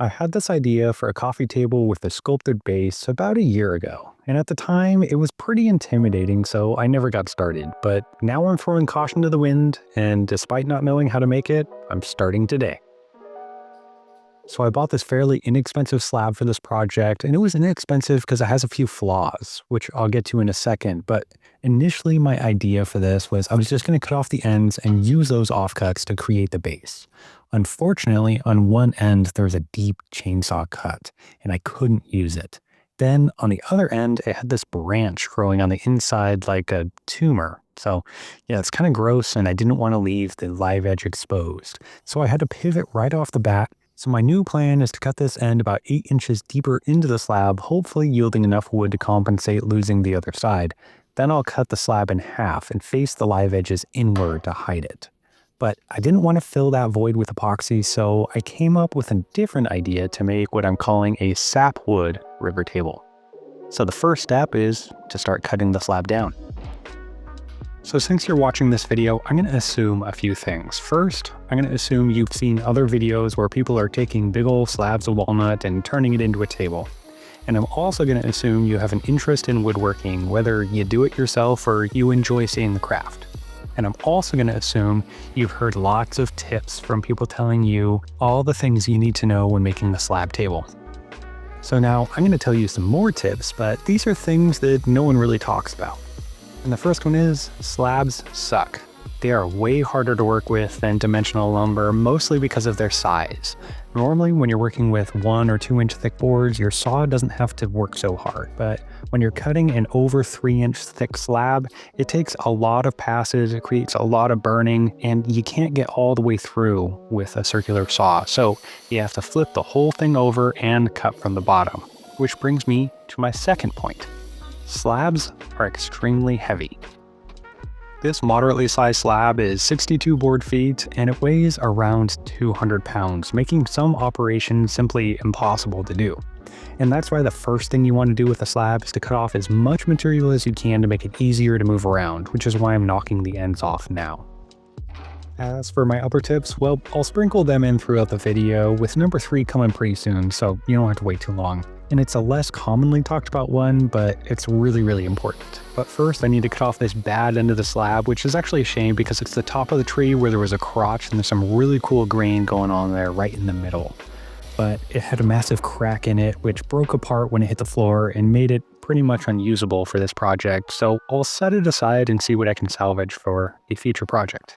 I had this idea for a coffee table with a sculpted base about a year ago, and at the time it was pretty intimidating, so I never got started. But now I'm throwing caution to the wind, and despite not knowing how to make it, I'm starting today. So I bought this fairly inexpensive slab for this project, and it was inexpensive because it has a few flaws, which I'll get to in a second. But initially my idea for this was I was just going to cut off the ends and use those offcuts to create the base. Unfortunately, on one end, there's a deep chainsaw cut, and I couldn't use it. Then on the other end, it had this branch growing on the inside like a tumor. So yeah, it's kind of gross, and I didn't want to leave the live edge exposed. So I had to pivot right off the bat. So my new plan is to cut this end about 8 inches deeper into the slab, hopefully yielding enough wood to compensate losing the other side. Then I'll cut the slab in half and face the live edges inward to hide it. But I didn't want to fill that void with epoxy, so I came up with a different idea to make what I'm calling a Sapwood River table. So the first step is to start cutting the slab down. So since you're watching this video, I'm going to assume a few things. First, I'm going to assume you've seen other videos where people are taking big old slabs of walnut and turning it into a table. And I'm also going to assume you have an interest in woodworking, whether you do it yourself or you enjoy seeing the craft. And I'm also going to assume you've heard lots of tips from people telling you all the things you need to know when making the slab table. So now I'm going to tell you some more tips, but these are things that no one really talks about. And the first one is slabs suck. They are way harder to work with than dimensional lumber, mostly because of their size. Normally, when you're working with 1 or 2 inch thick boards, your saw doesn't have to work so hard. But when you're cutting an over 3 inch thick slab, it takes a lot of passes, it creates a lot of burning, and you can't get all the way through with a circular saw. So you have to flip the whole thing over and cut from the bottom. Which brings me to my second point. Slabs are extremely heavy. This moderately sized slab is 62 board feet and it weighs around 200 pounds, making some operations simply impossible to do. And that's why the first thing you want to do with a slab is to cut off as much material as you can to make it easier to move around, which is why I'm knocking the ends off now. As for my upper tips, well, I'll sprinkle them in throughout the video, with number 3 coming pretty soon, so you don't have to wait too long. And it's a less commonly talked about one, but it's really important. But first, I need to cut off this bad end of the slab, which is actually a shame because it's the top of the tree where there was a crotch and there's some really cool grain going on there right in the middle. But it had a massive crack in it, which broke apart when it hit the floor and made it pretty much unusable for this project, so I'll set it aside and see what I can salvage for a future project.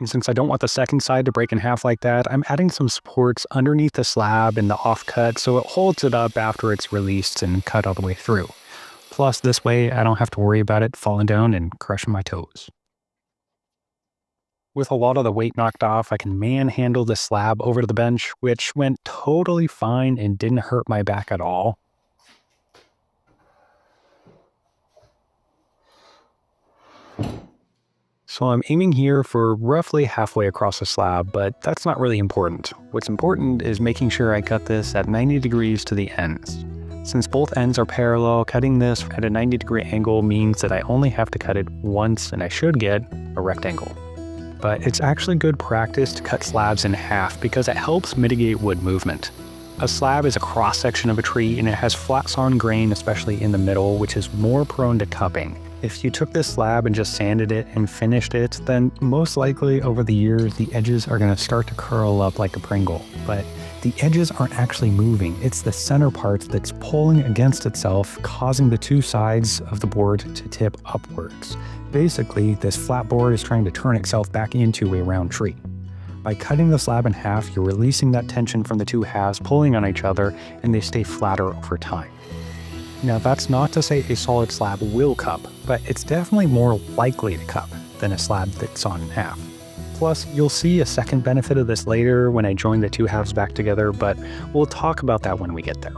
And since I don't want the second side to break in half like that, I'm adding some supports underneath the slab in the offcut so it holds it up after it's released and cut all the way through. Plus, this way I don't have to worry about it falling down and crushing my toes. With a lot of the weight knocked off, I can manhandle the slab over to the bench, which went totally fine and didn't hurt my back at all. So I'm aiming here for roughly halfway across the slab, but that's not really important. What's important is making sure I cut this at 90 degrees to the ends. Since both ends are parallel, cutting this at a 90-degree angle means that I only have to cut it once and I should get a rectangle. But it's actually good practice to cut slabs in half because it helps mitigate wood movement. A slab is a cross-section of a tree and it has flat-sawn grain, especially in the middle, which is more prone to cupping. If you took this slab and just sanded it and finished it, then most likely over the years the edges are going to start to curl up like a Pringle. But the edges aren't actually moving, it's the center part that's pulling against itself, causing the two sides of the board to tip upwards. Basically, this flat board is trying to turn itself back into a round tree. By cutting the slab in half, you're releasing that tension from the two halves pulling on each other, and they stay flatter over time. Now, that's not to say a solid slab will cup, but it's definitely more likely to cup than a slab that's sawn in half. Plus, you'll see a second benefit of this later when I join the two halves back together, but we'll talk about that when we get there.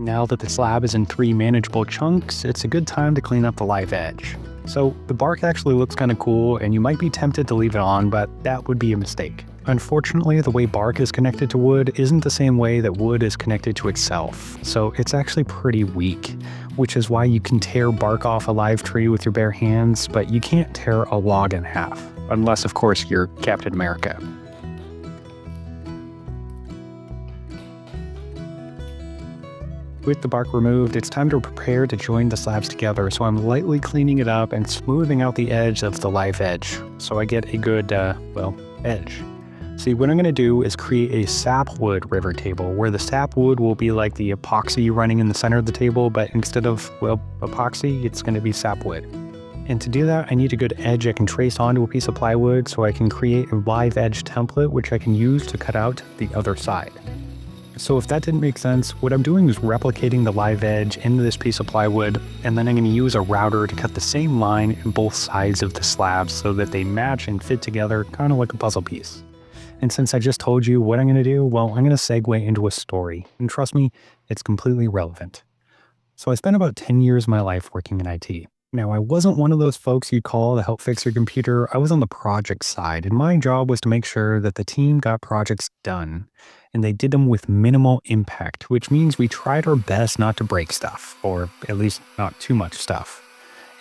Now that the slab is in 3 manageable chunks, it's a good time to clean up the live edge. So the bark actually looks kind of cool, and you might be tempted to leave it on, but that would be a mistake. Unfortunately, the way bark is connected to wood isn't the same way that wood is connected to itself, so it's actually pretty weak, which is why you can tear bark off a live tree with your bare hands, but you can't tear a log in half, unless of course you're Captain America. With the bark removed, it's time to prepare to join the slabs together, so I'm lightly cleaning it up and smoothing out the edge of the live edge, so I get a good, edge. See, what I'm going to do is create a Sapwood River table, where the sapwood will be like the epoxy running in the center of the table, but instead of, epoxy, it's going to be sapwood. And to do that, I need a good edge I can trace onto a piece of plywood so I can create a live edge template which I can use to cut out the other side. So if that didn't make sense, what I'm doing is replicating the live edge into this piece of plywood, and then I'm going to use a router to cut the same line in both sides of the slabs so that they match and fit together, kind of like a puzzle piece. And since I just told you what I'm going to do, well, I'm going to segue into a story. And trust me, it's completely relevant. So I spent about 10 years of my life working in IT. Now, I wasn't one of those folks you'd call to help fix your computer. I was on the project side, and my job was to make sure that the team got projects done, and they did them with minimal impact, which means we tried our best not to break stuff, or at least not too much stuff.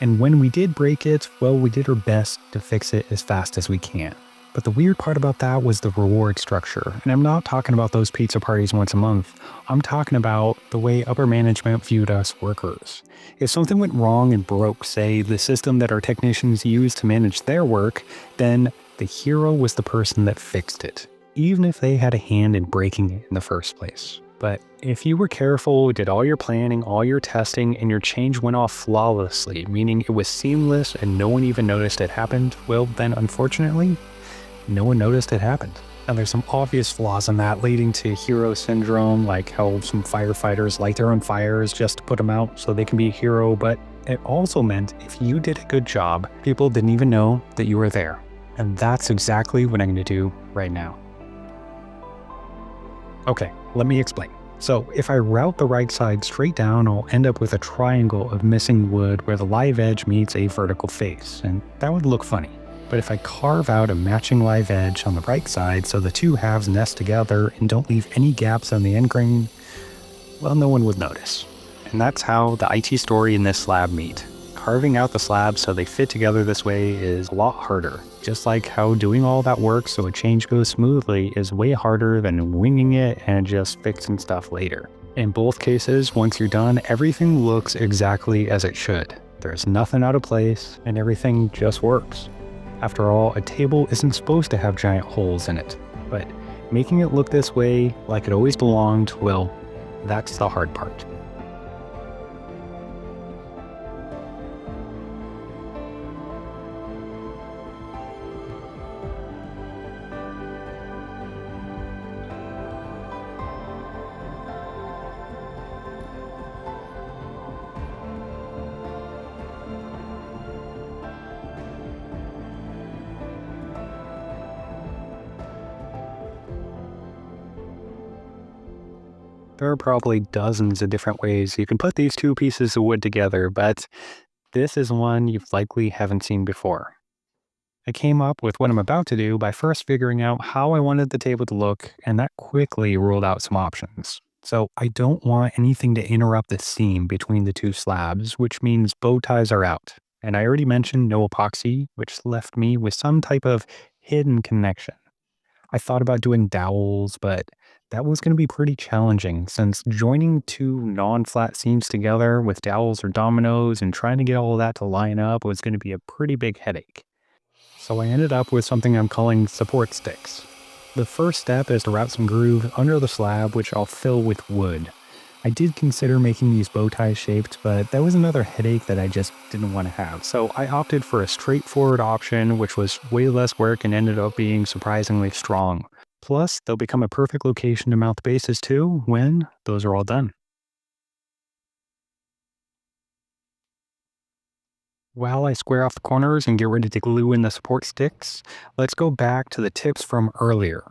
And when we did break it, well, we did our best to fix it as fast as we can. But the weird part about that was the reward structure. And I'm not talking about those pizza parties once a month. I'm talking about the way upper management viewed us workers. If something went wrong and broke, say, the system that our technicians used to manage their work, then the hero was the person that fixed it, even if they had a hand in breaking it in the first place. But if you were careful, did all your planning, all your testing, and your change went off flawlessly, meaning it was seamless and no one even noticed it happened, well, then unfortunately, no one noticed it happened. Now there's some obvious flaws in that, leading to hero syndrome, like how some firefighters light their own fires just to put them out so they can be a hero, but it also meant if you did a good job, people didn't even know that you were there. And that's exactly what I'm going to do right now. Okay, let me explain. So if I route the right side straight down, I'll end up with a triangle of missing wood where the live edge meets a vertical face, and that would look funny. But if I carve out a matching live edge on the right side so the two halves nest together and don't leave any gaps on the end grain, well, no one would notice. And that's how the IT story and this slab meet. Carving out the slabs so they fit together this way is a lot harder. Just like how doing all that work so a change goes smoothly is way harder than winging it and just fixing stuff later. In both cases, once you're done, everything looks exactly as it should. There's nothing out of place and everything just works. After all, a table isn't supposed to have giant holes in it, but making it look this way, like it always belonged, well, that's the hard part. There are probably dozens of different ways you can put these two pieces of wood together, but this is one you likely haven't seen before. I came up with what I'm about to do by first figuring out how I wanted the table to look, and that quickly ruled out some options. So I don't want anything to interrupt the seam between the two slabs, which means bow ties are out. And I already mentioned no epoxy, which left me with some type of hidden connection. I thought about doing dowels, but that was going to be pretty challenging since joining two non-flat seams together with dowels or dominoes and trying to get all of that to line up was going to be a pretty big headache. So I ended up with something I'm calling support sticks. The first step is to route some groove under the slab, which I'll fill with wood. I did consider making these bow tie shaped, but that was another headache that I just didn't want to have. So I opted for a straightforward option, which was way less work and ended up being surprisingly strong. Plus, they'll become a perfect location to mount the bases too when those are all done. While I square off the corners and get ready to glue in the support sticks, let's go back to the tips from earlier.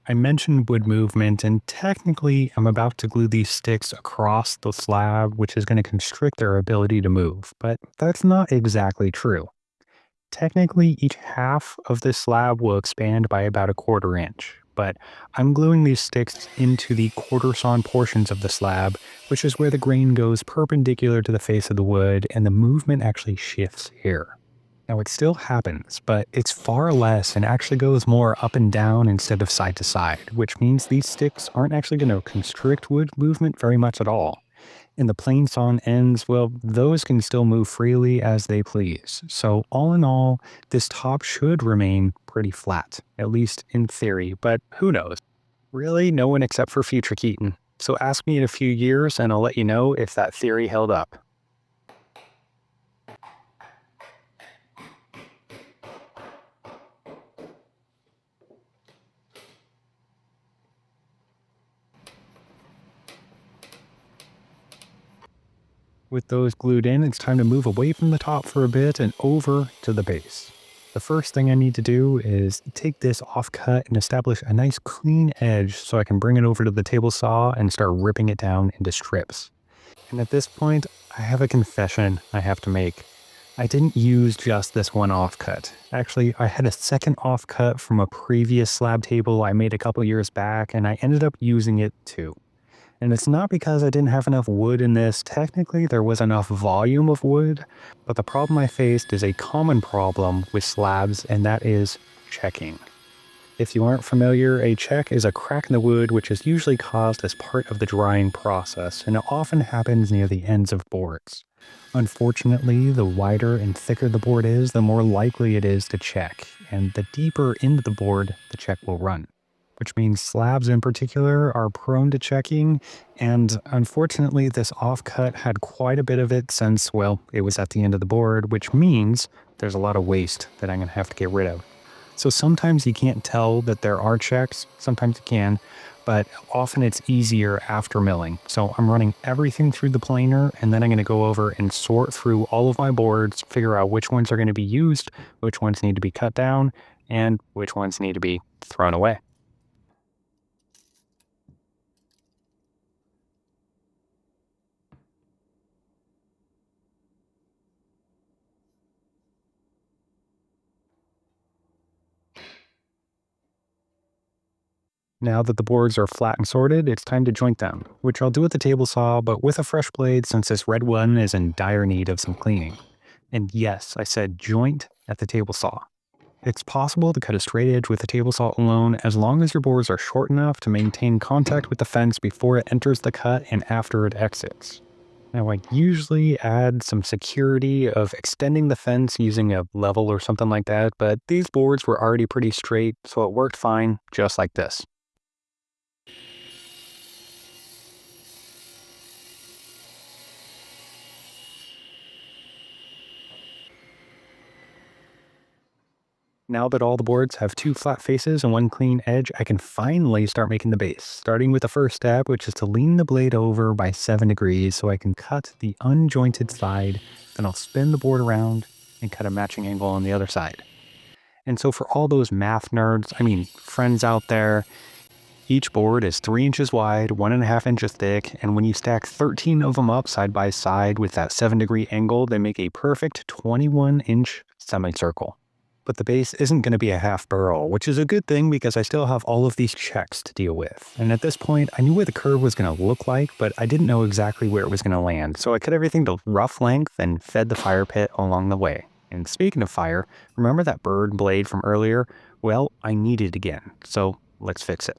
I mentioned wood movement, and technically, I'm about to glue these sticks across the slab, which is going to constrict their ability to move, but that's not exactly true. Technically, each half of this slab will expand by about a quarter inch, but I'm gluing these sticks into the quarter sawn portions of the slab, which is where the grain goes perpendicular to the face of the wood and the movement actually shifts here. Now, it still happens, but it's far less and actually goes more up and down instead of side to side, which means these sticks aren't actually going to constrict wood movement very much at all. And the plain sawn ends, well, those can still move freely as they please. So, all in all, this top should remain pretty flat, at least in theory, but who knows? Really, no one except for future Keaton. So, ask me in a few years and I'll let you know if that theory held up. With those glued in, it's time to move away from the top for a bit and over to the base. The first thing I need to do is take this offcut and establish a nice clean edge so I can bring it over to the table saw and start ripping it down into strips. And at this point, I have a confession I have to make. I didn't use just this one offcut. Actually, I had a second offcut from a previous slab table I made a couple years back, and I ended up using it too. And it's not because I didn't have enough wood in this. Technically, there was enough volume of wood, but the problem I faced is a common problem with slabs, and that is checking. If you aren't familiar, a check is a crack in the wood which is usually caused as part of the drying process, and it often happens near the ends of boards. Unfortunately, the wider and thicker the board is, the more likely it is to check, and the deeper into the board the check will run, which means slabs in particular are prone to checking, and unfortunately this offcut had quite a bit of it since, well, it was at the end of the board, which means there's a lot of waste that I'm going to have to get rid of. So sometimes you can't tell that there are checks, sometimes you can, but often it's easier after milling. So I'm running everything through the planer, and then I'm going to go over and sort through all of my boards, figure out which ones are going to be used, which ones need to be cut down, and which ones need to be thrown away. Now that the boards are flat and sorted, it's time to joint them, which I'll do with the table saw, but with a fresh blade since this red one is in dire need of some cleaning. And yes, I said joint at the table saw. It's possible to cut a straight edge with a table saw alone as long as your boards are short enough to maintain contact with the fence before it enters the cut and after it exits. Now, I usually add some security of extending the fence using a level or something like that, but these boards were already pretty straight, so it worked fine just like this. Now that all the boards have two flat faces and one clean edge, I can finally start making the base, starting with the first step, which is to lean the blade over by 7 degrees so I can cut the unjointed side. Then I'll spin the board around and cut a matching angle on the other side. And so for all those math nerds, friends out there, each board is 3 inches wide, 1.5 inches thick, and when you stack 13 of them up side by side with that 7-degree angle, they make a perfect 21-inch semicircle. But the base isn't going to be a half barrel, which is a good thing because I still have all of these checks to deal with. And at this point, I knew where the curve was going to look like, but I didn't know exactly where it was going to land. So I cut everything to rough length and fed the fire pit along the way. And speaking of fire, remember that bird blade from earlier? Well, I need it again, so let's fix it.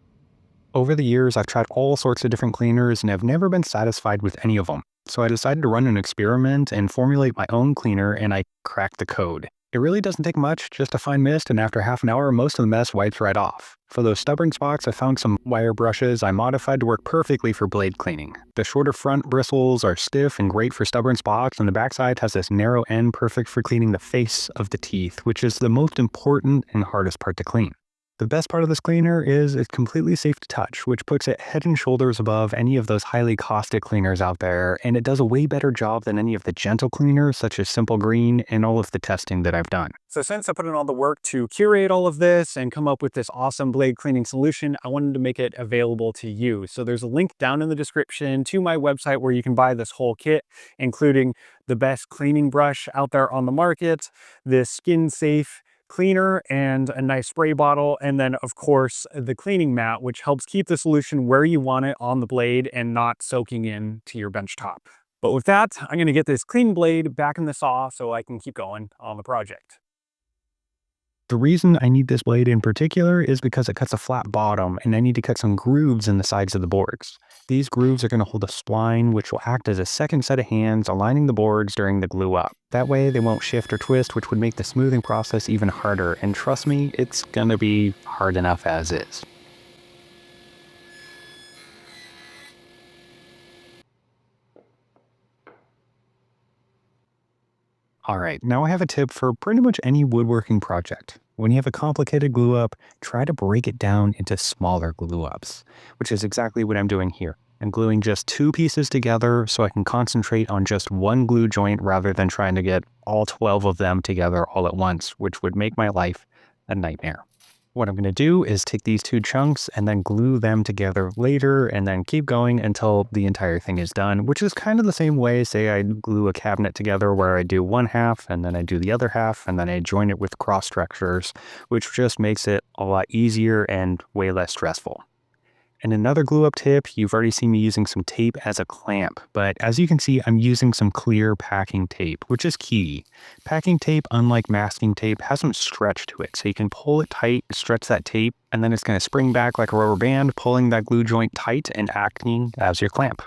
Over the years, I've tried all sorts of different cleaners and have never been satisfied with any of them. So I decided to run an experiment and formulate my own cleaner, and I cracked the code. It really doesn't take much, just a fine mist, and after half an hour, most of the mess wipes right off. For those stubborn spots, I found some wire brushes I modified to work perfectly for blade cleaning. The shorter front bristles are stiff and great for stubborn spots, and the backside has this narrow end perfect for cleaning the face of the teeth, which is the most important and hardest part to clean. The best part of this cleaner is it's completely safe to touch, which puts it head and shoulders above any of those highly caustic cleaners out there, and it does a way better job than any of the gentle cleaners such as Simple Green and all of the testing that I've done. So since I put in all the work to curate all of this and come up with this awesome blade cleaning solution, I wanted to make it available to you. So there's a link down in the description to my website where you can buy this whole kit, including the best cleaning brush out there on the market, this skin-safe cleaner and a nice spray bottle, and then of course the cleaning mat, which helps keep the solution where you want it on the blade and not soaking in to your bench top. But with that, I'm going to get this clean blade back in the saw so I can keep going on the project. The reason I need this blade in particular is because it cuts a flat bottom and I need to cut some grooves in the sides of the boards. These grooves are going to hold a spline which will act as a second set of hands aligning the boards during the glue up. That way they won't shift or twist, which would make the smoothing process even harder, and trust me, it's going to be hard enough as is. Alright, now I have a tip for pretty much any woodworking project. When you have a complicated glue up, try to break it down into smaller glue ups, which is exactly what I'm doing here. I'm gluing just 2 pieces together so I can concentrate on just one glue joint rather than trying to get all 12 of them together all at once, which would make my life a nightmare. What I'm going to do is take these 2 chunks and then glue them together later and then keep going until the entire thing is done, which is kind of the same way, say I glue a cabinet together where I do one half and then I do the other half and then I join it with cross structures, which just makes it a lot easier and way less stressful. And another glue up tip, you've already seen me using some tape as a clamp, but as you can see, I'm using some clear packing tape, which is key. Packing tape, unlike masking tape, has some stretch to it, so you can pull it tight, stretch that tape, and then it's going to spring back like a rubber band, pulling that glue joint tight and acting as your clamp.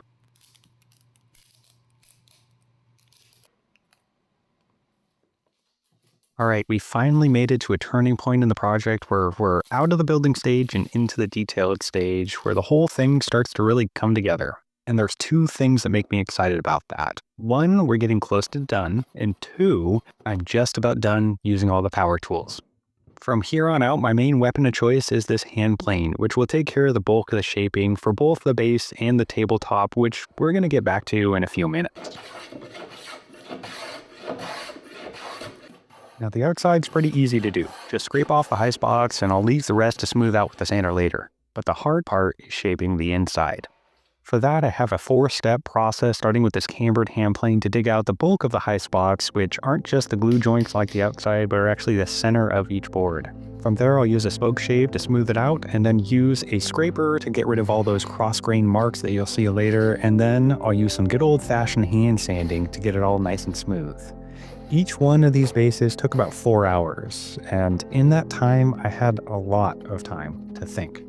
All right, we finally made it to a turning point in the project where we're out of the building stage and into the detailed stage where the whole thing starts to really come together. And there's 2 things that make me excited about that. 1, we're getting close to done, and 2, I'm just about done using all the power tools. From here on out, my main weapon of choice is this hand plane, which will take care of the bulk of the shaping for both the base and the tabletop, which we're going to get back to in a few minutes. Now the outside's pretty easy to do. Just scrape off the high spots and I'll leave the rest to smooth out with the sander later. But the hard part is shaping the inside. For that, I have a 4-step process starting with this cambered hand plane to dig out the bulk of the high spots, which aren't just the glue joints like the outside, but are actually the center of each board. From there, I'll use a spoke shave to smooth it out and then use a scraper to get rid of all those cross-grain marks that you'll see later, and then I'll use some good old-fashioned hand sanding to get it all nice and smooth. Each one of these bases took about 4 hours, and in that time, I had a lot of time to think.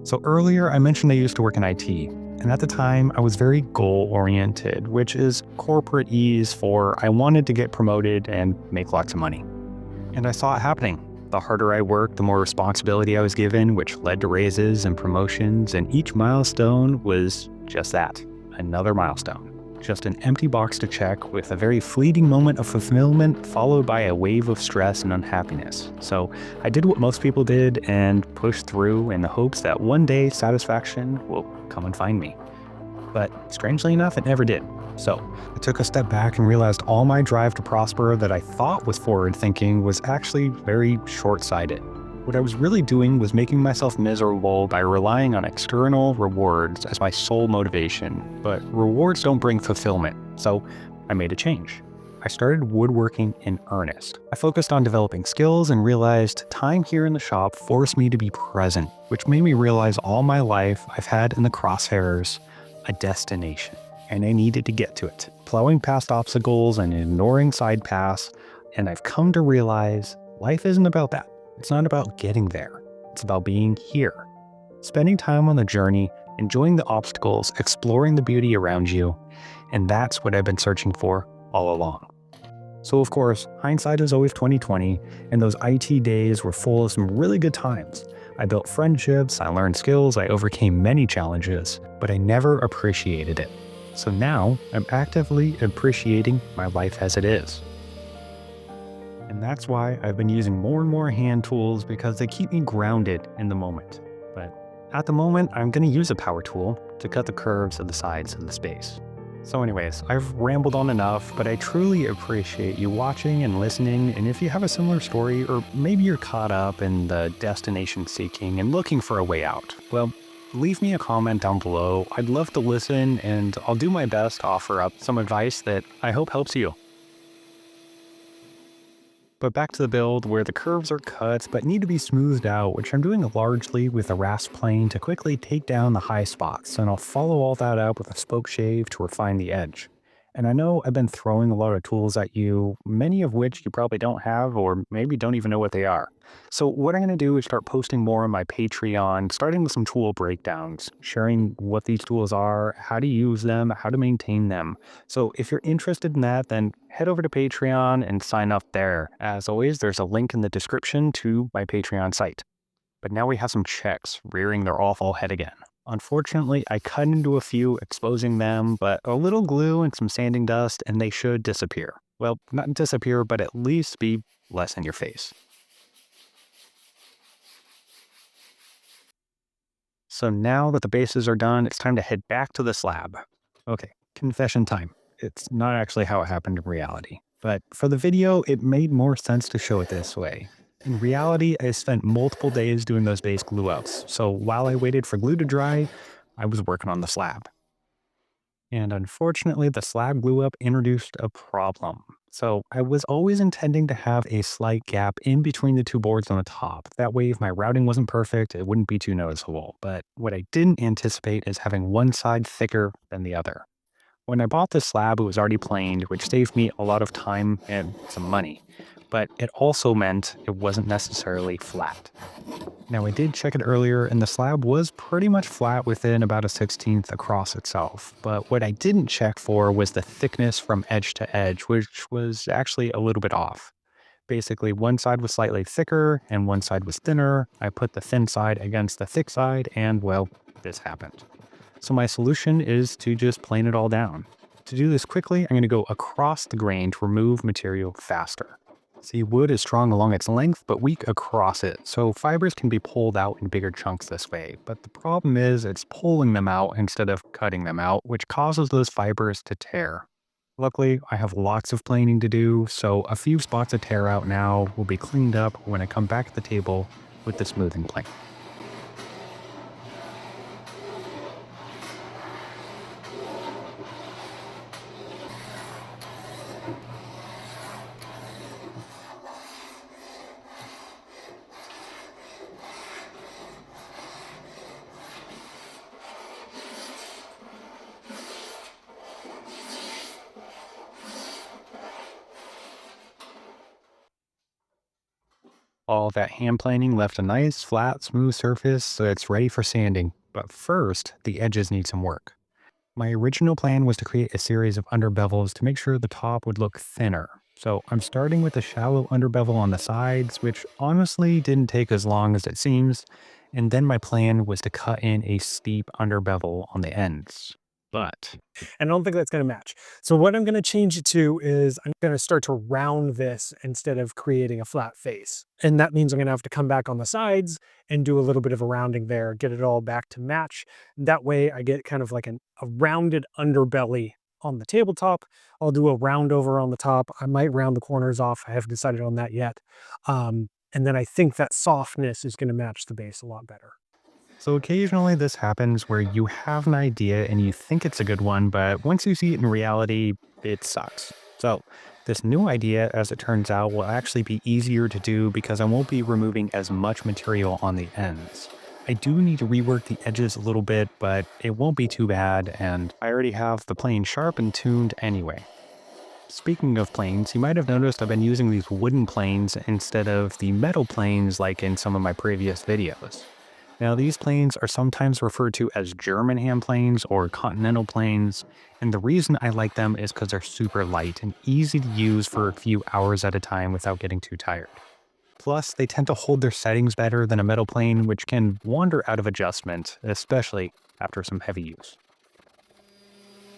So earlier, I mentioned I used to work in IT, and at the time, I was very goal-oriented, which is corporate ease for I wanted to get promoted and make lots of money. And I saw it happening. The harder I worked, the more responsibility I was given, which led to raises and promotions, and each milestone was just that, another milestone. Just an empty box to check with a very fleeting moment of fulfillment followed by a wave of stress and unhappiness. So I did what most people did and pushed through in the hopes that one day satisfaction will come and find me. But strangely enough, it never did. So I took a step back and realized all my drive to prosper that I thought was forward thinking was actually very short-sighted. What I was really doing was making myself miserable by relying on external rewards as my sole motivation, but rewards don't bring fulfillment, so I made a change. I started woodworking in earnest. I focused on developing skills and realized time here in the shop forced me to be present, which made me realize all my life I've had in the crosshairs a destination, and I needed to get to it, plowing past obstacles and ignoring side paths, and I've come to realize life isn't about that. It's not about getting there. It's about being here. Spending time on the journey, enjoying the obstacles, exploring the beauty around you. And that's what I've been searching for all along. So of course, hindsight is always 20/20, and those IT days were full of some really good times. I built friendships, I learned skills, I overcame many challenges, but I never appreciated it. So now I'm actively appreciating my life as it is. And that's why I've been using more and more hand tools because they keep me grounded in the moment. But at the moment, I'm going to use a power tool to cut the curves of the sides of the space. So anyways, I've rambled on enough, but I truly appreciate you watching and listening. And if you have a similar story, or maybe you're caught up in the destination seeking and looking for a way out, well, leave me a comment down below. I'd love to listen, and I'll do my best to offer up some advice that I hope helps you. But back to the build where the curves are cut but need to be smoothed out, which I'm doing largely with a rasp plane to quickly take down the high spots, and I'll follow all that up with a spoke shave to refine the edge. And I know I've been throwing a lot of tools at you, many of which you probably don't have or maybe don't even know what they are. So what I'm going to do is start posting more on my Patreon, starting with some tool breakdowns, sharing what these tools are, how to use them, how to maintain them. So if you're interested in that, then head over to Patreon and sign up there. As always, there's a link in the description to my Patreon site. But now we have some checks rearing their awful head again. Unfortunately, I cut into a few, exposing them, but a little glue and some sanding dust, and they should disappear. Well, not disappear, but at least be less in your face. So now that the bases are done, it's time to head back to the slab. Okay, confession time. It's not actually how it happened in reality. But for the video, it made more sense to show it this way. In reality, I spent multiple days doing those base glue ups. So while I waited for glue to dry, I was working on the slab. And unfortunately, the slab glue up introduced a problem. So I was always intending to have a slight gap in between the two boards on the top. That way, if my routing wasn't perfect, it wouldn't be too noticeable. But what I didn't anticipate is having one side thicker than the other. When I bought this slab, it was already planed, which saved me a lot of time and some money. But it also meant it wasn't necessarily flat. Now, I did check it earlier, and the slab was pretty much flat within about a 16th across itself. But what I didn't check for was the thickness from edge to edge, which was actually a little bit off. Basically, one side was slightly thicker and one side was thinner. I put the thin side against the thick side, and well, this happened. So my solution is to just plane it all down. To do this quickly, I'm going to go across the grain to remove material faster. See, wood is strong along its length, but weak across it, so fibers can be pulled out in bigger chunks this way. But the problem is it's pulling them out instead of cutting them out, which causes those fibers to tear. Luckily, I have lots of planing to do, so a few spots of tear out now will be cleaned up when I come back to the table with the smoothing plane. All that hand planing left a nice, flat, smooth surface, so it's ready for sanding. But first, the edges need some work. My original plan was to create a series of underbevels to make sure the top would look thinner. So I'm starting with a shallow underbevel on the sides, which honestly didn't take as long as it seems. And then my plan was to cut in a steep underbevel on the ends. But And I don't think that's gonna match. So what I'm gonna change it to is I'm gonna start to round this instead of creating a flat face. And that means I'm gonna have to come back on the sides and do a little bit of a rounding there, get it all back to match. That way I get kind of like a rounded underbelly on the tabletop. I'll do a round over on the top. I might round the corners off. I haven't decided on that yet. And then I think that softness is gonna match the base a lot better. so occasionally this happens where you have an idea and you think it's a good one, but once you see it in reality, it sucks. So this new idea, as it turns out, will actually be easier to do because I won't be removing as much material on the ends. I do need to rework the edges a little bit, but it won't be too bad, and I already have the plane sharp and tuned anyway. Speaking of planes, you might have noticed I've been using these wooden planes instead of the metal planes like in some of my previous videos. Now, these planes are sometimes referred to as German hand planes or continental planes, and the reason I like them is because they're super light and easy to use for a few hours at a time without getting too tired. Plus, they tend to hold their settings better than a metal plane, which can wander out of adjustment, especially after some heavy use.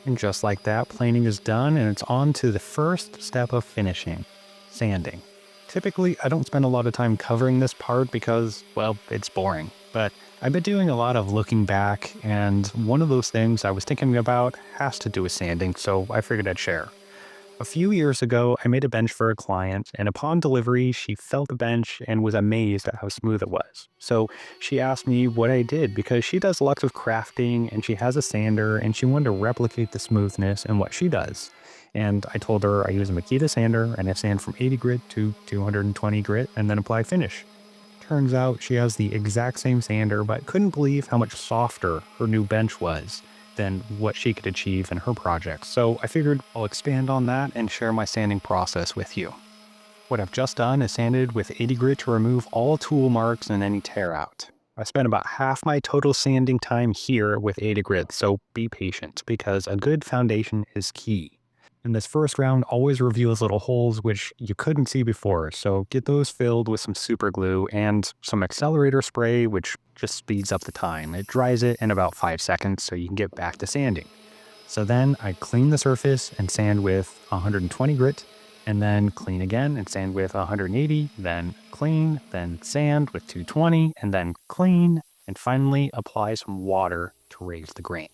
And just like that, planing is done, and it's on to the first step of finishing, sanding. Typically, I don't spend a lot of time covering this part because, well, it's boring. But I've been doing a lot of looking back, and one of those things I was thinking about has to do with sanding, so I figured I'd share. A few years ago, I made a bench for a client, and upon delivery, she felt the bench and was amazed at how smooth it was. So she asked me what I did because she does lots of crafting and she has a sander and she wanted to replicate the smoothness in what she does. And I told her I use a Makita sander and I sand from 80 grit to 220 grit and then apply finish. Turns out she has the exact same sander, but couldn't believe how much softer her new bench was than what she could achieve in her project. So I figured I'll expand on that and share my sanding process with you. What I've just done is sanded with 80 grit to remove all tool marks and any tear out. I spent about half my total sanding time here with 80 grit, so be patient because a good foundation is key. And this first round always reveals little holes which you couldn't see before, so get those filled with some super glue and some accelerator spray, which just speeds up the time. It dries it in about 5 seconds so you can get back to sanding. So then I clean the surface and sand with 120 grit, and then clean again and sand with 180, then clean, then sand with 220, and then clean, and finally apply some water to raise the grain.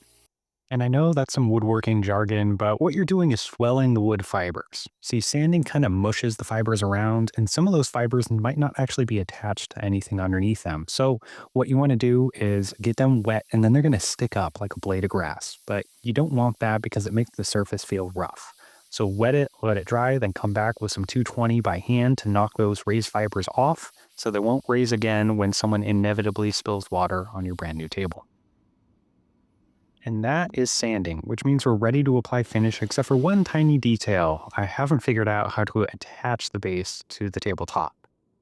And I know that's some woodworking jargon, but what you're doing is swelling the wood fibers. See, sanding kind of mushes the fibers around, and some of those fibers might not actually be attached to anything underneath them. So what you want to do is get them wet, and then they're going to stick up like a blade of grass. But you don't want that because it makes the surface feel rough. So wet it, let it dry, then come back with some 220 by hand to knock those raised fibers off so they won't raise again when someone inevitably spills water on your brand new table. And that is sanding, which means we're ready to apply finish except for one tiny detail. I haven't figured out how to attach the base to the tabletop.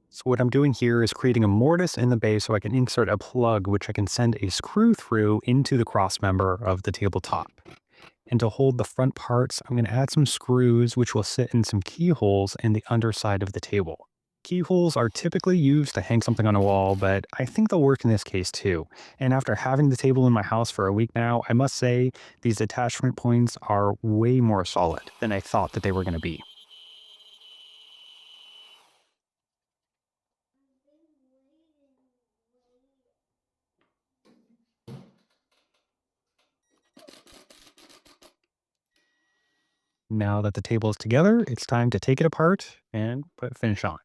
So what I'm doing here is creating a mortise in the base so I can insert a plug which I can send a screw through into the cross member of the tabletop. And to hold the front parts, I'm going to add some screws which will sit in some keyholes in the underside of the table. Keyholes are typically used to hang something on a wall, but I think they'll work in this case too. And after having the table in my house for a week now, I must say these attachment points are way more solid than I thought that they were going to be. Now that the table is together, it's time to take it apart and put finish on.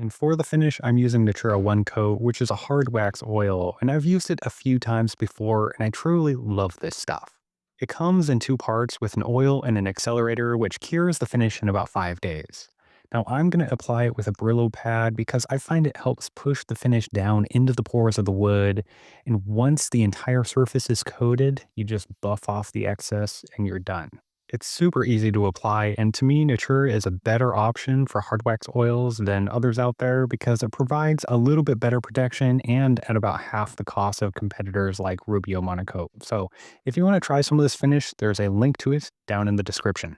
And for the finish, I'm using Natura One Coat, which is a hard wax oil, and I've used it a few times before, and I truly love this stuff. It comes in two parts with an oil and an accelerator, which cures the finish in about 5 days. Now I'm going to apply it with a Brillo pad because I find it helps push the finish down into the pores of the wood, and once the entire surface is coated, you just buff off the excess and you're done. It's super easy to apply, and to me, Natura is a better option for hard wax oils than others out there because it provides a little bit better protection and at about half the cost of competitors like Rubio Monocoat. So if you want to try some of this finish, there's a link to it down in the description.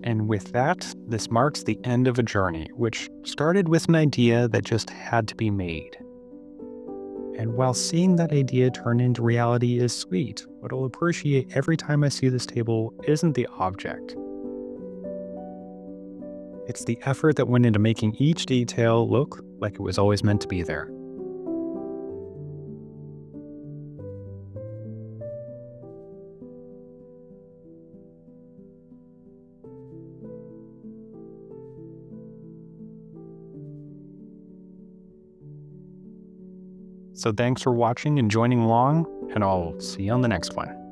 And with that, this marks the end of a journey, which started with an idea that just had to be made. And while seeing that idea turn into reality is sweet, what I'll appreciate every time I see this table isn't the object. It's the effort that went into making each detail look like it was always meant to be there. So thanks for watching and joining along, and I'll see you on the next one.